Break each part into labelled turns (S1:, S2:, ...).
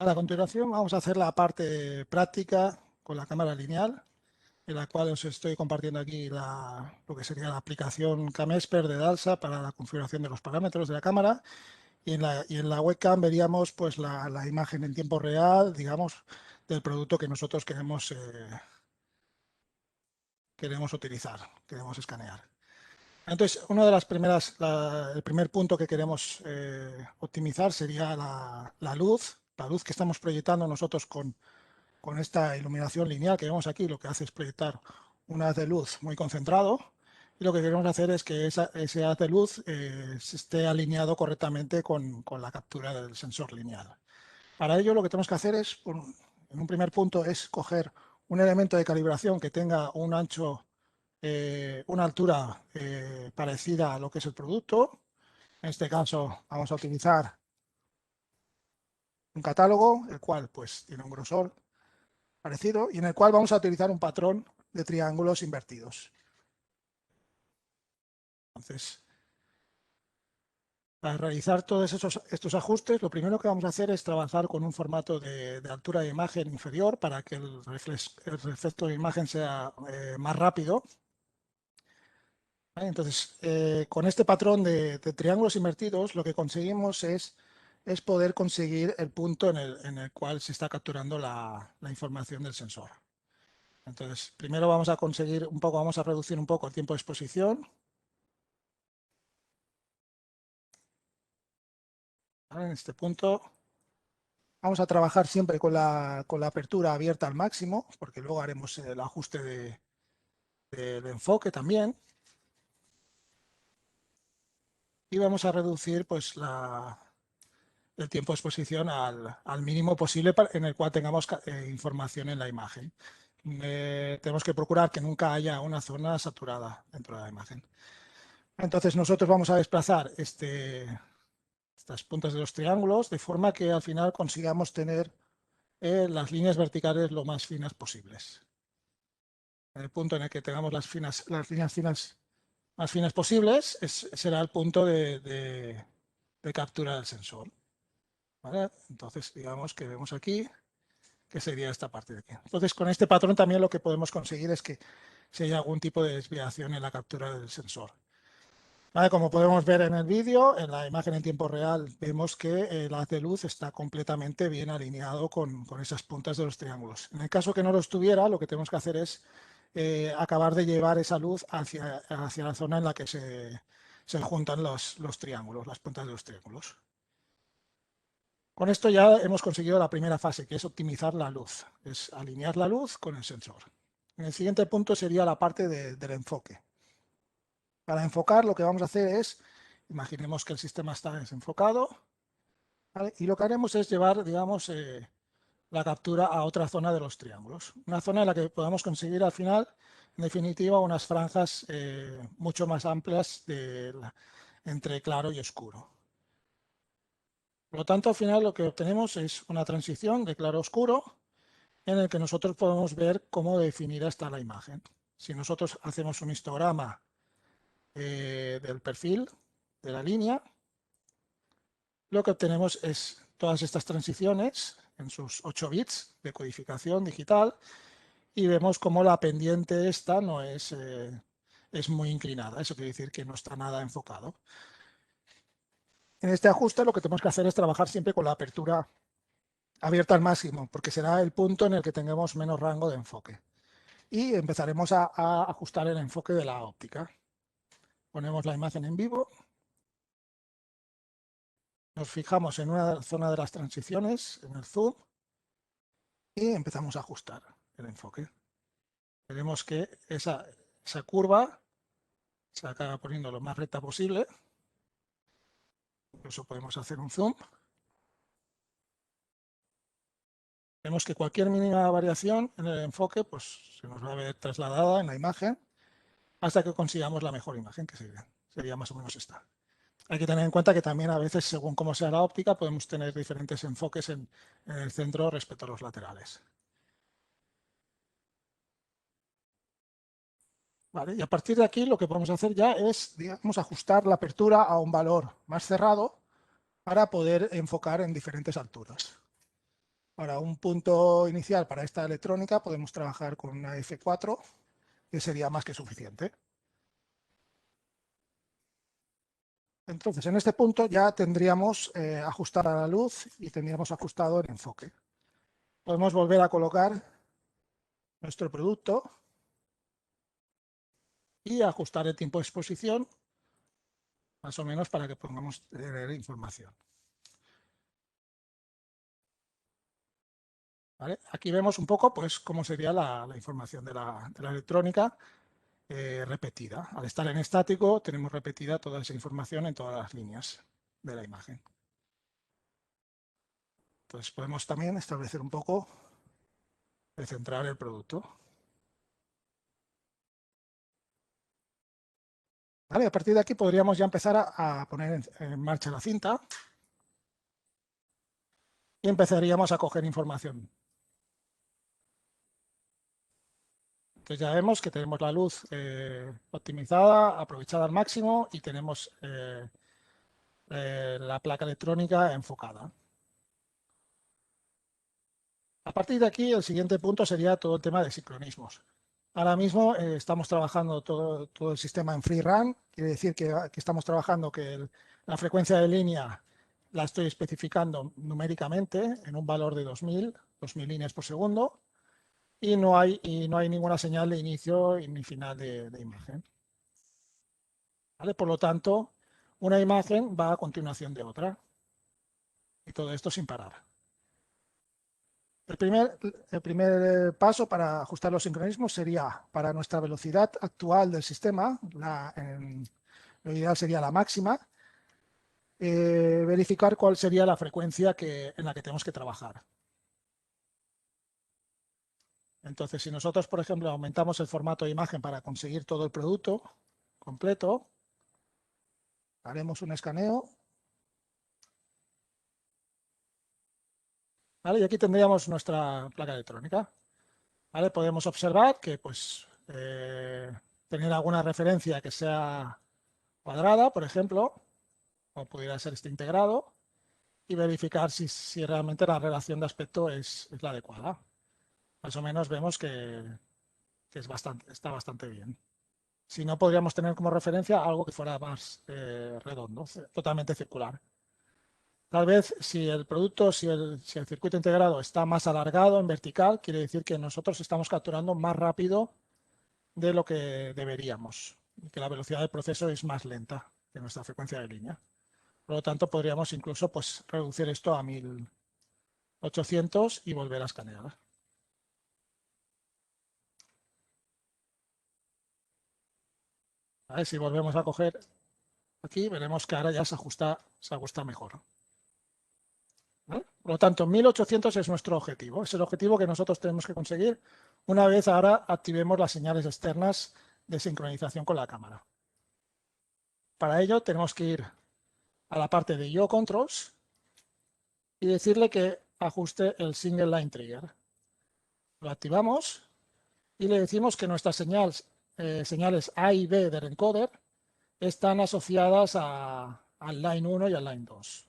S1: A continuación vamos a hacer la parte práctica con la cámara lineal, en la cual os estoy compartiendo aquí lo que sería la aplicación CamExpert de DALSA para la configuración de los parámetros de la cámara. Y en la webcam veríamos pues la imagen en tiempo real, digamos, del producto que nosotros queremos utilizar, queremos escanear. Entonces, una de las primeras, el primer punto que queremos optimizar sería la luz que estamos proyectando nosotros con esta iluminación lineal que vemos aquí. Lo que hace es proyectar un haz de luz muy concentrado, y lo que queremos hacer es que ese haz de luz se esté alineado correctamente con la captura del sensor lineal. Para ello, lo que tenemos que hacer es, en un primer punto, es coger un elemento de calibración que tenga un ancho, una altura parecida a lo que es el producto. En este caso vamos a utilizar un catálogo, el cual pues tiene un grosor parecido, y en el cual vamos a utilizar un patrón de triángulos invertidos. Entonces, para realizar todos estos ajustes, lo primero que vamos a hacer es trabajar con un formato de altura de imagen inferior para que el reflejo de imagen sea más rápido. ¿Vale? Entonces, con este patrón de triángulos invertidos, lo que conseguimos es poder conseguir el punto en el cual se está capturando la información del sensor. Entonces, primero vamos a conseguir un poco, vamos a reducir un poco el tiempo de exposición. ¿Vale? En este punto vamos a trabajar siempre con la apertura abierta al máximo, porque luego haremos el ajuste del enfoque también. Y vamos a reducir pues el tiempo de exposición al mínimo posible en el cual tengamos información en la imagen. Tenemos que procurar que nunca haya una zona saturada dentro de la imagen. Entonces nosotros vamos a desplazar estas puntas de los triángulos de forma que al final consigamos tener las líneas verticales lo más finas posibles. En el punto en el que tengamos las líneas finas más finas posibles será el punto de captura del sensor. ¿Vale? Entonces, digamos que vemos aquí que sería esta parte de aquí. Entonces, con este patrón también lo que podemos conseguir es que si hay algún tipo de desviación en la captura del sensor. ¿Vale? Como podemos ver en el vídeo, en la imagen en tiempo real, vemos que el haz de luz está completamente bien alineado con esas puntas de los triángulos. En el caso que no lo estuviera, lo que tenemos que hacer es acabar de llevar esa luz hacia la zona en la que se juntan los triángulos, las puntas de los triángulos. Con esto ya hemos conseguido la primera fase, que es optimizar la luz, es alinear la luz con el sensor. En el siguiente punto sería la parte del enfoque. Para enfocar lo que vamos a hacer es, imaginemos que el sistema está desenfocado, ¿vale? Y lo que haremos es llevar, digamos, la captura a otra zona de los triángulos. Una zona en la que podamos conseguir al final, en definitiva, unas franjas mucho más amplias entre claro y oscuro. Por lo tanto, al final lo que obtenemos es una transición de claro a oscuro en el que nosotros podemos ver cómo definida está la imagen. Si nosotros hacemos un histograma del perfil de la línea, lo que obtenemos es todas estas transiciones en sus 8 bits de codificación digital, y vemos cómo la pendiente esta no es muy inclinada. Eso quiere decir que no está nada enfocado. En este ajuste lo que tenemos que hacer es trabajar siempre con la apertura abierta al máximo, porque será el punto en el que tengamos menos rango de enfoque. Y empezaremos a ajustar el enfoque de la óptica. Ponemos la imagen en vivo. Nos fijamos en una zona de las transiciones, en el zoom, y empezamos a ajustar el enfoque. Veremos que esa curva se acaba poniendo lo más recta posible. Incluso podemos hacer un zoom. Vemos que cualquier mínima variación en el enfoque pues, se nos va a ver trasladada en la imagen hasta que consigamos la mejor imagen, que sería más o menos esta. Hay que tener en cuenta que también a veces, según cómo sea la óptica, podemos tener diferentes enfoques en el centro respecto a los laterales. ¿Vale? Y a partir de aquí lo que podemos hacer ya es, digamos, ajustar la apertura a un valor más cerrado para poder enfocar en diferentes alturas. Ahora, un punto inicial para esta electrónica podemos trabajar con una F4, que sería más que suficiente. Entonces, en este punto ya tendríamos ajustada la luz y tendríamos ajustado el enfoque. Podemos volver a colocar nuestro producto y ajustar el tiempo de exposición, más o menos para que podamos tener información. ¿Vale? Aquí vemos un poco pues, cómo sería la información de la electrónica repetida. Al estar en estático, tenemos repetida toda esa información en todas las líneas de la imagen. Entonces podemos también establecer un poco de centrar el producto. ¿Vale? A partir de aquí podríamos ya empezar a poner en marcha la cinta y empezaríamos a coger información. Entonces ya vemos que tenemos la luz optimizada, aprovechada al máximo y tenemos la placa electrónica enfocada. A partir de aquí, el siguiente punto sería todo el tema de sincronismos. Ahora mismo estamos trabajando todo el sistema en free run, quiere decir que estamos trabajando que la frecuencia de línea la estoy especificando numéricamente en un valor de 2000 líneas por segundo, y no hay ninguna señal de inicio ni final de imagen. ¿Vale? Por lo tanto, una imagen va a continuación de otra, y todo esto sin parar. El primer paso para ajustar los sincronismos sería, para nuestra velocidad actual del sistema, lo ideal sería la máxima, verificar cuál sería la frecuencia en la que tenemos que trabajar. Entonces, si nosotros, por ejemplo, aumentamos el formato de imagen para conseguir todo el producto completo, haremos un escaneo. ¿Vale? Y aquí tendríamos nuestra placa electrónica. ¿Vale? Podemos observar que pues, tener alguna referencia que sea cuadrada, por ejemplo, o pudiera ser este integrado, y verificar si realmente la relación de aspecto es la adecuada. Más o menos vemos que está bastante bien. Si no, podríamos tener como referencia algo que fuera más redondo, totalmente circular. Tal vez si el producto, si el circuito integrado está más alargado en vertical, quiere decir que nosotros estamos capturando más rápido de lo que deberíamos, y que la velocidad del proceso es más lenta que nuestra frecuencia de línea. Por lo tanto, podríamos incluso pues, reducir esto a 1800 y volver a escanear. ¿Vale? Si volvemos a coger aquí, veremos que ahora ya se ajusta mejor. ¿Vale? Por lo tanto, 1800 es nuestro objetivo. Es el objetivo que nosotros tenemos que conseguir una vez ahora activemos las señales externas de sincronización con la cámara. Para ello tenemos que ir a la parte de I/O Controls y decirle que ajuste el Single Line Trigger. Lo activamos y le decimos que nuestras señales A y B del encoder están asociadas al Line 1 y al Line 2.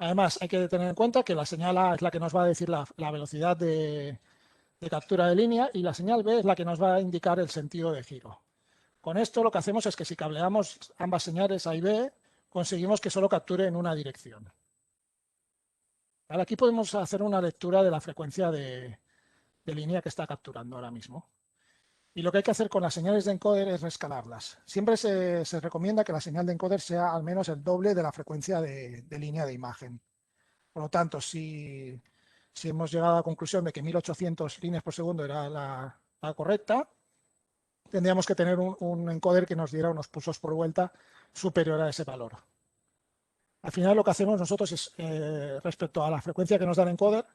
S1: Además, hay que tener en cuenta que la señal A es la que nos va a decir la velocidad de captura de línea, y la señal B es la que nos va a indicar el sentido de giro. Con esto lo que hacemos es que si cableamos ambas señales A y B, conseguimos que solo capture en una dirección. Ahora aquí podemos hacer una lectura de la frecuencia de línea que está capturando ahora mismo. Y lo que hay que hacer con las señales de encoder es rescalarlas. Siempre se recomienda que la señal de encoder sea al menos el doble de la frecuencia de línea de imagen. Por lo tanto, si hemos llegado a la conclusión de que 1800 líneas por segundo era la correcta, tendríamos que tener un encoder que nos diera unos pulsos por vuelta superior a ese valor. Al final lo que hacemos nosotros es, respecto a la frecuencia que nos da el encoder,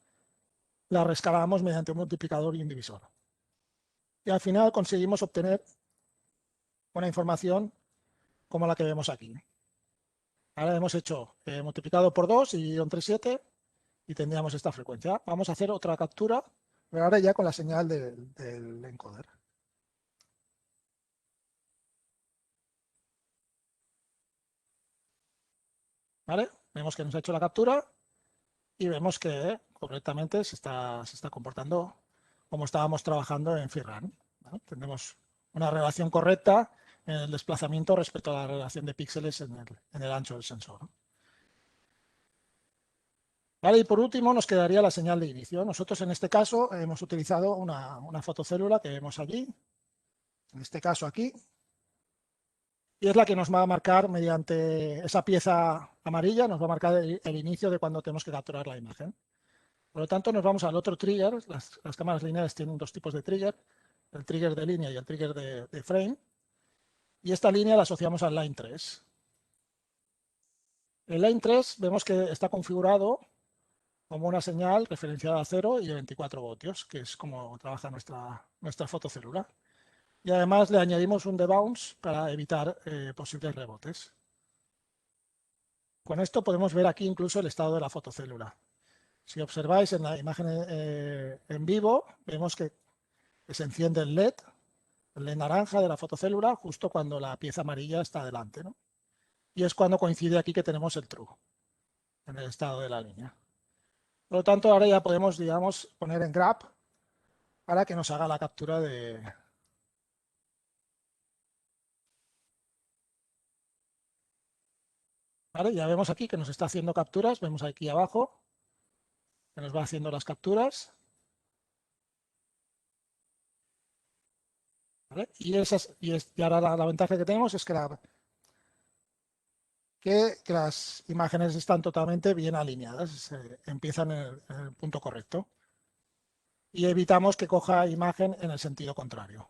S1: la rescalamos mediante un multiplicador y un divisor. Y al final conseguimos obtener una información como la que vemos aquí. Ahora hemos hecho multiplicado por 2 y dividido entre 7 y tendríamos esta frecuencia. Vamos a hacer otra captura, pero ahora ya con la señal del encoder. ¿Vale? Vemos que nos ha hecho la captura y vemos que correctamente se está comportando como estábamos trabajando en FIRRAN, ¿vale? Tenemos una relación correcta en el desplazamiento respecto a la relación de píxeles en el ancho del sensor. Vale, y por último nos quedaría la señal de inicio. Nosotros en este caso hemos utilizado una fotocélula que vemos allí, en este caso aquí, y es la que nos va a marcar mediante esa pieza amarilla, nos va a marcar el inicio de cuando tenemos que capturar la imagen. Por lo tanto, nos vamos al otro trigger. Las cámaras lineales tienen dos tipos de trigger, el trigger de línea y el trigger de frame, y esta línea la asociamos al line 3. El line 3 vemos que está configurado como una señal referenciada a 0 y de 24 voltios, que es como trabaja nuestra fotocélula. Y además le añadimos un debounce para evitar posibles rebotes. Con esto podemos ver aquí incluso el estado de la fotocélula. Si observáis en la imagen en vivo, vemos que se enciende el LED naranja de la fotocélula justo cuando la pieza amarilla está delante, ¿no? Y es cuando coincide aquí que tenemos el true en el estado de la línea. Por lo tanto, ahora ya podemos, digamos, poner en grab para que nos haga la captura de... ¿Vale? Ya vemos aquí que nos está haciendo capturas, vemos aquí abajo que nos va haciendo las capturas. ¿Vale? Y ahora la ventaja que tenemos es que las imágenes están totalmente bien alineadas, empiezan en el punto correcto. Y evitamos que coja imagen en el sentido contrario.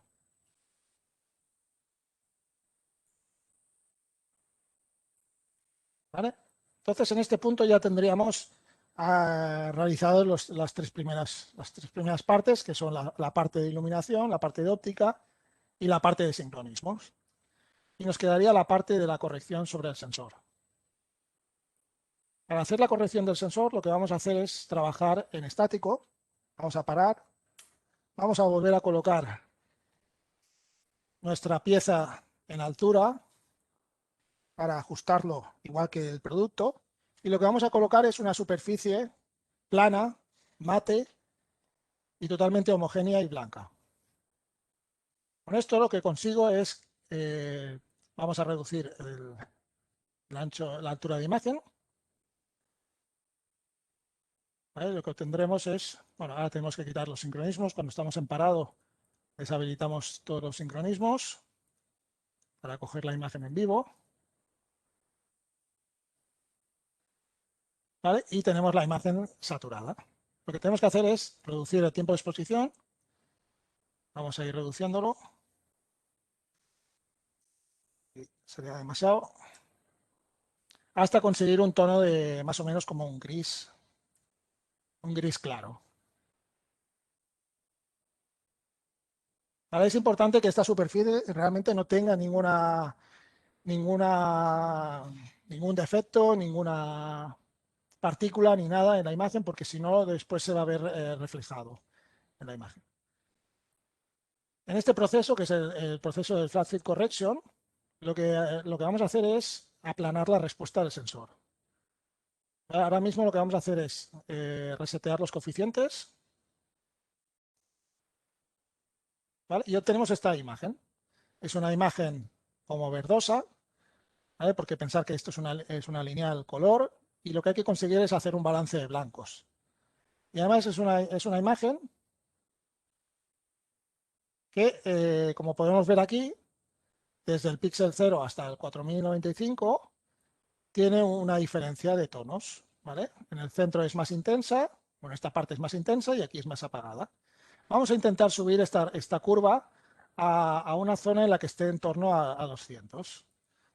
S1: ¿Vale? Entonces, en este punto ya tendríamos realizado las tres primeras partes, que son la parte de iluminación, la parte de óptica y la parte de sincronismos. Y nos quedaría la parte de la corrección sobre el sensor. Para hacer la corrección del sensor, lo que vamos a hacer es trabajar en estático. Vamos a parar. Vamos a volver a colocar nuestra pieza en altura para ajustarlo igual que el producto. Y lo que vamos a colocar es una superficie plana, mate y totalmente homogénea y blanca. Con esto lo que consigo es, vamos a reducir la altura de imagen. ¿Vale? Lo que obtendremos es, bueno, ahora tenemos que quitar los sincronismos. Cuando estamos en parado, deshabilitamos todos los sincronismos para coger la imagen en vivo. ¿Vale? Y tenemos la imagen saturada. Lo que tenemos que hacer es reducir el tiempo de exposición. Vamos a ir reduciéndolo. Sería demasiado. Hasta conseguir un tono de más o menos como un gris claro. Ahora es importante que esta superficie realmente no tenga ningún defecto, ninguna partícula ni nada en la imagen, porque si no, después se va a ver reflejado en la imagen. En este proceso, que es el proceso del flat field correction, lo que vamos a hacer es aplanar la respuesta del sensor. Ahora mismo lo que vamos a hacer es resetear los coeficientes, ¿vale? Y obtenemos esta imagen. Es una imagen como verdosa, ¿vale? Porque pensar que esto es una lineal color y lo que hay que conseguir es hacer un balance de blancos. Y además es una imagen que, como podemos ver aquí, desde el píxel 0 hasta el 4095, tiene una diferencia de tonos, ¿vale? En el centro es más intensa, bueno, esta parte es más intensa y aquí es más apagada. Vamos a intentar subir esta curva a una zona en la que esté en torno a 200.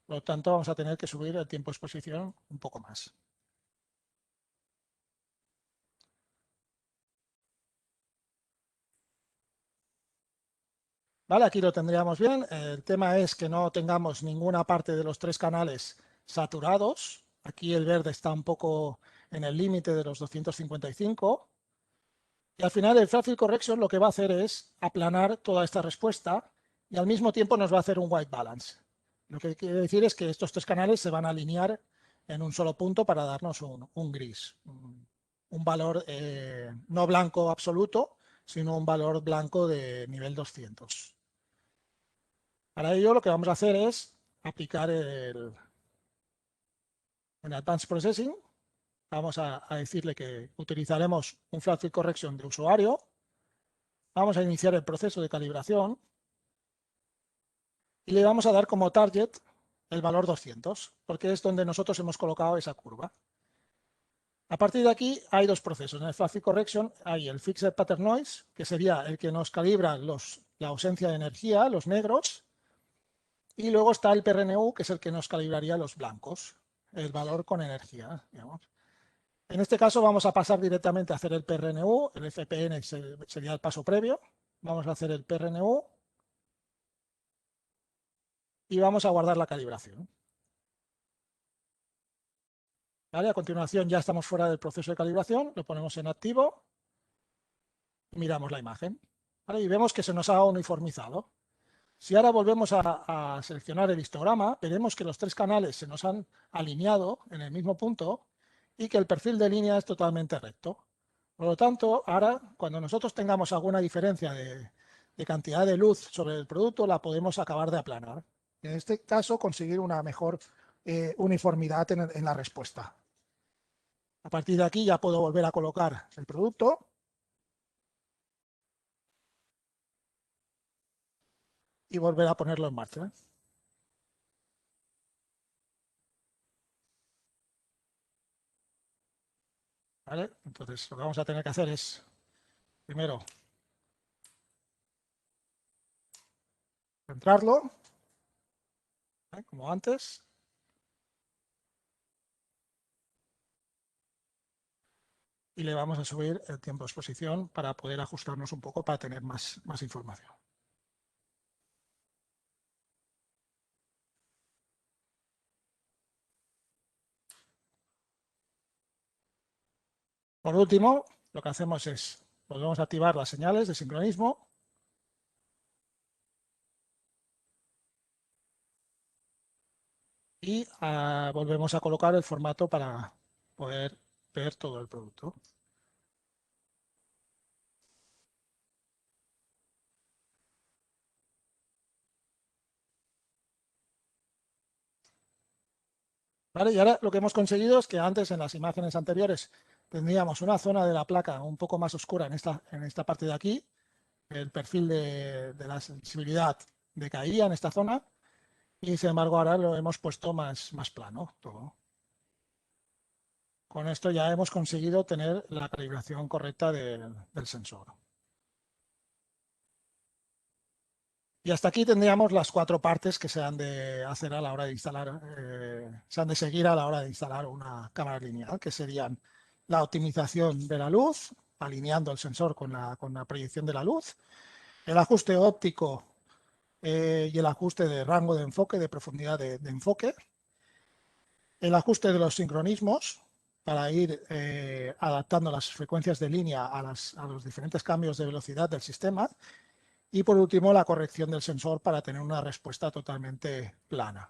S1: Por lo tanto, vamos a tener que subir el tiempo de exposición un poco más. Vale, aquí lo tendríamos bien. El tema es que no tengamos ninguna parte de los tres canales saturados. Aquí el verde está un poco en el límite de los 255. Y al final el flat field correction lo que va a hacer es aplanar toda esta respuesta y al mismo tiempo nos va a hacer un white balance. Lo que quiere decir es que estos tres canales se van a alinear en un solo punto para darnos un gris, un valor no blanco absoluto, sino un valor blanco de nivel 200. Para ello lo que vamos a hacer es aplicar en Advanced Processing. Vamos a decirle que utilizaremos un Flat Field Correction de usuario. Vamos a iniciar el proceso de calibración y le vamos a dar como target el valor 200, porque es donde nosotros hemos colocado esa curva. A partir de aquí hay dos procesos. En el Flat Field Correction hay el Fixed Pattern Noise, que sería el que nos calibra la ausencia de energía, los negros, y luego está el PRNU, que es el que nos calibraría los blancos, el valor con energía, digamos. En este caso vamos a pasar directamente a hacer el PRNU, el FPN sería el paso previo. Vamos a hacer el PRNU y vamos a guardar la calibración. ¿Vale? A continuación ya estamos fuera del proceso de calibración, lo ponemos en activo y miramos la imagen. ¿Vale? Y vemos que se nos ha uniformizado. Si ahora volvemos a seleccionar el histograma, veremos que los tres canales se nos han alineado en el mismo punto y que el perfil de línea es totalmente recto. Por lo tanto, ahora, cuando nosotros tengamos alguna diferencia de cantidad de luz sobre el producto, la podemos acabar de aplanar. En este caso, conseguir una mejor uniformidad en la respuesta. A partir de aquí ya puedo volver a colocar el producto. Y volver a ponerlo en marcha. ¿Vale? Entonces, lo que vamos a tener que hacer es, primero, centrarlo, ¿vale? Como antes. Y le vamos a subir el tiempo de exposición para poder ajustarnos un poco para tener más información. Por último, lo que hacemos es, volvemos a activar las señales de sincronismo. Y volvemos a colocar el formato para poder ver todo el producto. ¿Vale? Y ahora lo que hemos conseguido es que antes, en las imágenes anteriores, tendríamos una zona de la placa un poco más oscura en esta parte de aquí. El perfil de la sensibilidad decaía en esta zona y, sin embargo, ahora lo hemos puesto más plano todo. Con esto ya hemos conseguido tener la calibración correcta del sensor. Y hasta aquí tendríamos las 4 partes que se han de hacer a la hora de instalar, se han de seguir a la hora de instalar una cámara lineal, que serían la optimización de la luz, alineando el sensor con la proyección de la luz, el ajuste óptico y el ajuste de rango de enfoque, de profundidad de enfoque, el ajuste de los sincronismos para ir adaptando las frecuencias de línea a los diferentes cambios de velocidad del sistema. Y por último, la corrección del sensor para tener una respuesta totalmente plana.